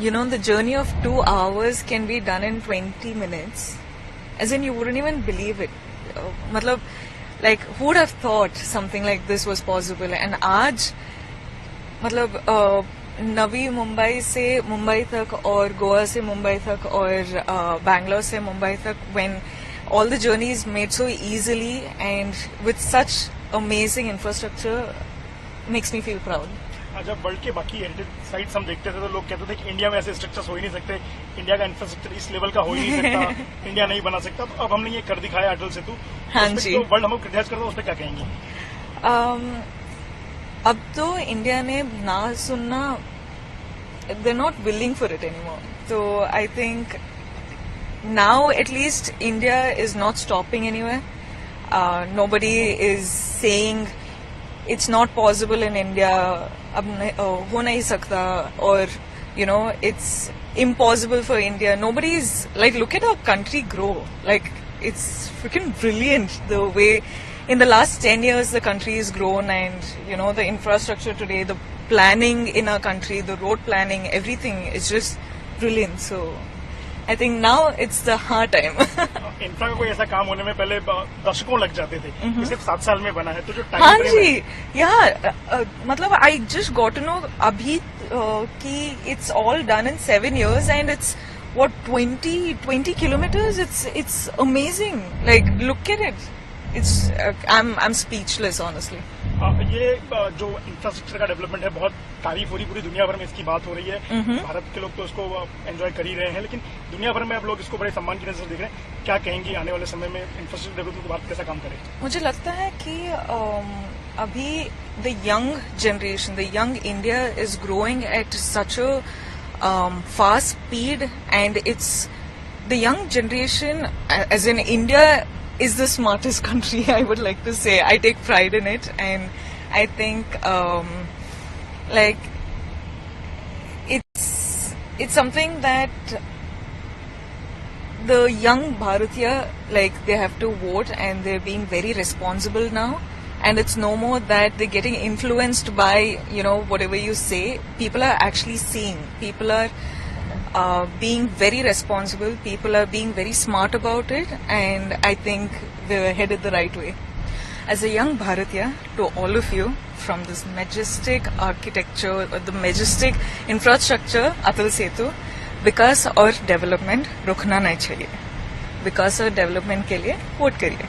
the journey of 2 hours can be done in 20 minutes. As in, you wouldn't even believe it. Matlab, like, who would have thought something like this was possible? And आज, मतलब नवी मुंबई से मुंबई तक और गोवा से मुंबई तक और बैंगलोर से मुंबई तक, when all the journey is made so easily and with such amazing infrastructure, makes me feel proud. जब वर्ल्ड के बाकी हेरिटेज साइट्स हम देखते थे तो लोग कहते थे कि इंडिया में ऐसे स्ट्रक्चर्स हो ही नहीं सकते, इंडिया का इंफ्रास्ट्रक्चर इस लेवल का हो ही नहीं सकता, इंडिया नहीं बना सकता। तो अब हमने ये कर दिखाया अटल सेतु। हाँ जी। तो वर्ल्ड हमको क्रिटिसाइज करता है, उस पर क्या कहेंगे? अब तो इंडिया ने ना सुनना, they're not willing for it anymore. So I think now at least India is not stopping anywhere. Nobody is saying it's not possible in India, ab ho nahi sakta, or it's impossible for India. Nobody is like, look at our country grow. Like, it's freaking brilliant the way in the last 10 years the country has grown, and the infrastructure today, the planning in our country, the road planning, everything is just brilliant. So I think now it's the hard time. Infra का कोई ऐसा काम होने में पहले दशकों लग जाते थे, सिर्फ 7 साल में बना है, तो जो टाइम हाँ जी, मतलब I just got to know अभी कि it's all done in 7 years and it's what 20 kilometers. It's amazing. Like, look at it. It's I'm speechless honestly. ये जो इंफ्रास्ट्रक्चर का डेवलपमेंट है, बहुत तारीफ हो रही, पूरी दुनिया भर में इसकी बात हो रही है। भारत के लोग तो इसको एंजॉय कर ही रहे हैं, लेकिन दुनिया भर में अब लोग इसको बड़े सम्मान की नजर से देख रहे हैं। क्या कहेंगी आने वाले समय में इंफ्रास्ट्रक्चर डेवलपमेंट को भारत कैसा काम करे? मुझे लगता है कि अभी the young generation, the young India is growing at such a fast speed, and it's the young generation age in India is the smartest country, I would like to say. I take pride in it, and I think like it's something that the young Bharatiya, like, they have to vote, and they're being very responsible now, and it's no more that they're getting influenced by whatever you say. People are actually seeing, people are being very responsible, people are being very smart about it, and I think we're headed the right way. As a young Bharatiya, to all of you, from this majestic architecture, or the majestic infrastructure, Atal Setu, विकास और development रुकना नहीं चाहिए। विकास और development के लिए vote करिए।